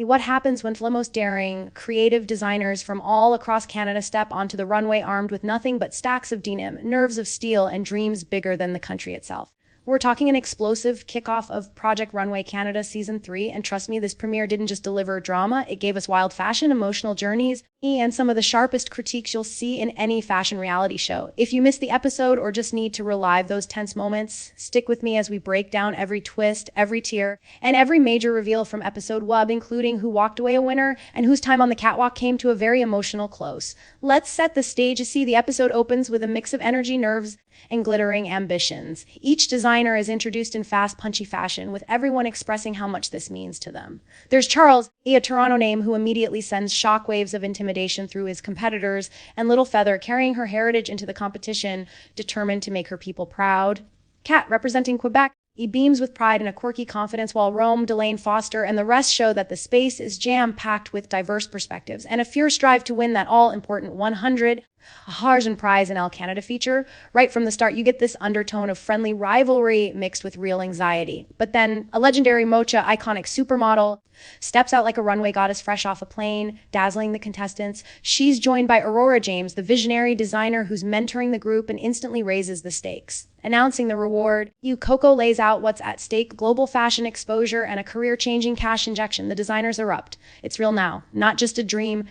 What happens when the most daring, creative designers from all across Canada step onto the runway armed with nothing but stacks of denim, nerves of steel, and dreams bigger than the country itself? We're talking an explosive kickoff of Project Runway Canada Season 3, and trust me, this premiere didn't just deliver drama, it gave us wild fashion, emotional journeys, and some of the sharpest critiques you'll see in any fashion reality show. If you missed the episode or just need to relive those tense moments, stick with me as we break down every twist, every tear, and every major reveal from episode 1, including who walked away a winner and whose time on the catwalk came to a very emotional close. Let's set the stage. You see, the episode opens with a mix of energy, nerves, and glittering ambitions. Each designer is introduced in fast, punchy fashion, with everyone expressing how much this means to them. There's Charles, a Toronto name who immediately sends shockwaves of intimidation through his competitors, and Little Feather, carrying her heritage into the competition, determined to make her people proud. Kat, representing Quebec, he beams with pride and a quirky confidence, while Rome, Delane Foster, and the rest show that the space is jam-packed with diverse perspectives and a fierce drive to win that all-important 100 Harjan Prize in El Canada feature. Right from the start, you get this undertone of friendly rivalry mixed with real anxiety. But then, a legendary Mocha, iconic supermodel, steps out like a runway goddess fresh off a plane, dazzling the contestants. She's joined by Aurora James, the visionary designer who's mentoring the group and instantly raises the stakes. Announcing the reward, Coco lays out what's at stake: global fashion exposure and a career-changing cash injection. The designers erupt. It's real now, not just a dream.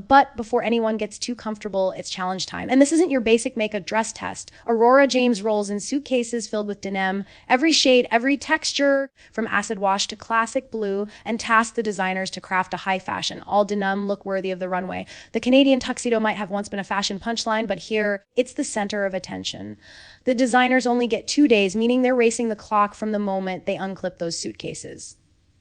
But before anyone gets too comfortable, it's challenge time. And this isn't your basic make a dress test. Aurora James rolls in suitcases filled with denim, every shade, every texture, from acid wash to classic blue, and tasks the designers to craft a high fashion, all denim look worthy of the runway. The Canadian tuxedo might have once been a fashion punchline, but here, it's the center of attention. The designers only get 2 days, meaning they're racing the clock from the moment they unclip those suitcases.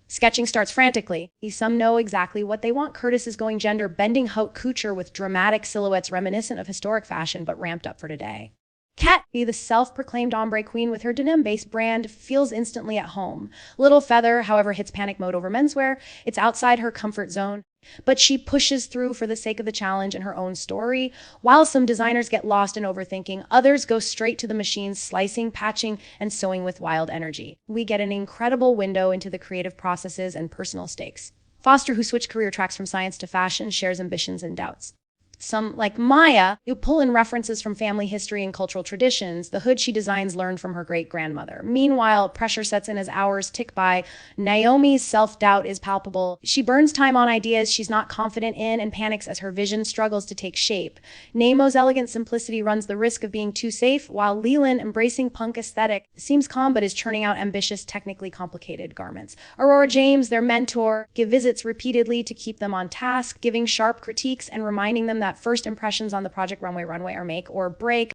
Sketching starts frantically. Some know exactly what they want. Curtis is going gender-bending haute couture with dramatic silhouettes reminiscent of historic fashion, but ramped up for today. Kat, the self-proclaimed ombre queen with her denim-based brand, feels instantly at home. Little Feather, however, hits panic mode over menswear. It's outside her comfort zone, but she pushes through for the sake of the challenge and her own story. While some designers get lost in overthinking, others go straight to the machines, slicing, patching, and sewing with wild energy. We get an incredible window into the creative processes and personal stakes. Foster, who switched career tracks from science to fashion, shares ambitions and doubts. Some, like Maya, who pull in references from family history and cultural traditions. The hood she designs learned from her great-grandmother. Meanwhile, pressure sets in as hours tick by. Naomi's self-doubt is palpable. She burns time on ideas she's not confident in and panics as her vision struggles to take shape. Nemo's elegant simplicity runs the risk of being too safe, while Leland, embracing punk aesthetic, seems calm but is churning out ambitious, technically complicated garments. Aurora James, their mentor, gives visits repeatedly to keep them on task, giving sharp critiques and reminding them that first impressions on the Project Runway are make or break.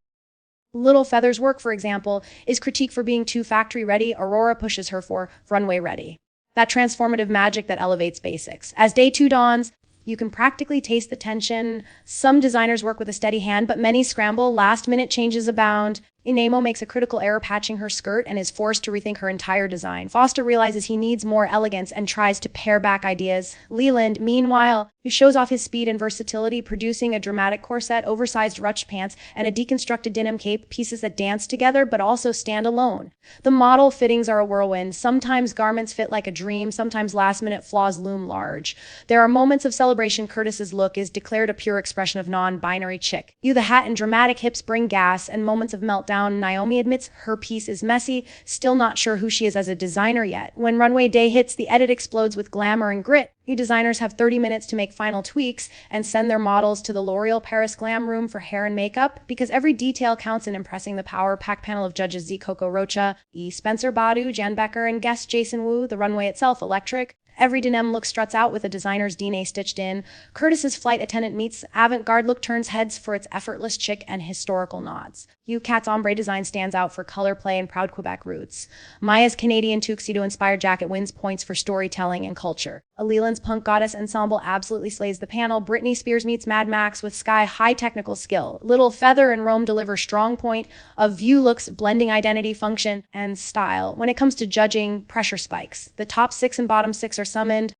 Little Feather's work, for example, is critique for being too factory ready. Aurora pushes her for runway ready. That transformative magic that elevates basics. As day 2 dawns, you can practically taste the tension. Some designers work with a steady hand, but many scramble. Last-minute changes abound. Nemo makes a critical error patching her skirt and is forced to rethink her entire design. Foster realizes he needs more elegance and tries to pare back ideas. Leland, meanwhile, who shows off his speed and versatility, producing a dramatic corset, oversized ruched pants, and a deconstructed denim cape, pieces that dance together but also stand alone. The model fittings are a whirlwind. Sometimes garments fit like a dream, sometimes last-minute flaws loom large. There are moments of celebration. Curtis's look is declared a pure expression of non-binary chick. The hat and dramatic hips bring gas, and moments of meltdown. Naomi admits her piece is messy, still not sure who she is as a designer yet. When runway day hits, the edit explodes with glamour and grit. Designers have 30 minutes to make final tweaks and send their models to the L'Oreal Paris Glam Room for hair and makeup, because every detail counts in impressing the power-packed panel of judges: Z. Coco Rocha, Spencer Badu, Jan Becker, and guest Jason Wu. The runway itself electric. Every denim look struts out with a designer's DNA stitched in. Curtis's flight attendant meets avant-garde look turns heads for its effortless chic and historical nods. Kat's ombre design stands out for color play and proud Quebec roots. Maya's Canadian tuxedo-inspired jacket wins points for storytelling and culture. Leland's punk goddess ensemble absolutely slays the panel. Britney Spears meets Mad Max with sky-high technical skill. Little Feather and Rome deliver strong point of view looks, blending identity, function, and style. When it comes to judging, pressure spikes. The top 6 and bottom 6 are summoned.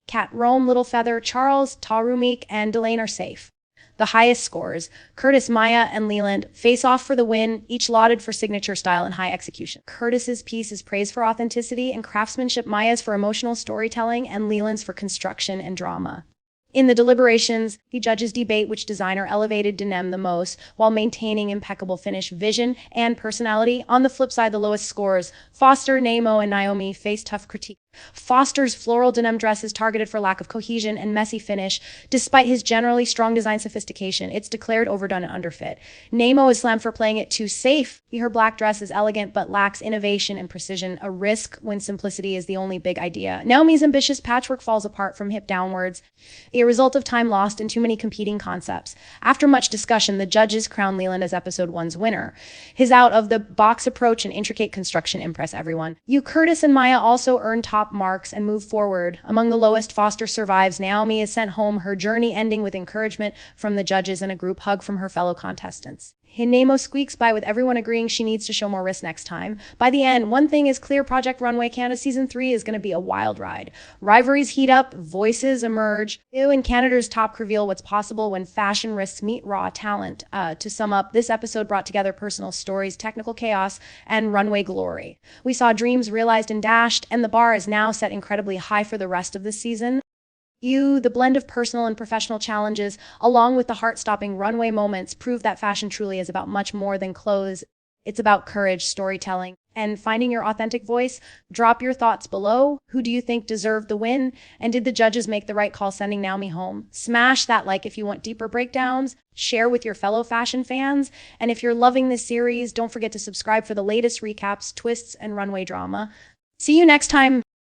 Kat, Rome, Little Feather, Charles, Tarumik, and Delane are safe. the highest scores. Curtis, Maya, and Leland face off for the win, each lauded for signature style and high execution. Curtis's piece is praised for authenticity and craftsmanship, Maya's for emotional storytelling, and Leland's for construction and drama. In the deliberations, the judges debate which designer elevated denim the most while maintaining impeccable finish, vision, and personality. On the flip side, the lowest scores, Foster, Nemo, and Naomi face tough critique. Foster's floral denim dress is targeted for lack of cohesion and messy finish. Despite his generally strong design sophistication, it's declared overdone and underfit. Nemo is slammed for playing it too safe. Her black dress is elegant but lacks innovation and precision, a risk when simplicity is the only big idea. Naomi's ambitious patchwork falls apart from hip downwards, a result of time lost in too many competing concepts. After much discussion, the judges crown Leland as episode 1's winner. His out-of-the-box approach and intricate construction impress everyone. Curtis and Maya also earn top marks and move forward. Among the lowest, Foster survives. Naomi is sent home, her journey ending with encouragement from the judges and a group hug from her fellow contestants. Nemo squeaks by with everyone agreeing she needs to show more risk next time. By the end, one thing is clear: Project Runway Canada Season 3 is going to be a wild ride. Rivalries heat up, voices emerge. And Canada's top reveal what's possible when fashion risks meet raw talent. To sum up, this episode brought together personal stories, technical chaos, and runway glory. We saw dreams realized and dashed, and the bar is now set incredibly high for the rest of the season. The blend of personal and professional challenges, along with the heart-stopping runway moments, prove that fashion truly is about much more than clothes. It's about courage, storytelling, and finding your authentic voice. Drop your thoughts below. Who do you think deserved the win? And did the judges make the right call sending Naomi home? Smash that like if you want deeper breakdowns. Share with your fellow fashion fans. And if you're loving this series, don't forget to subscribe for the latest recaps, twists, and runway drama. See you next time.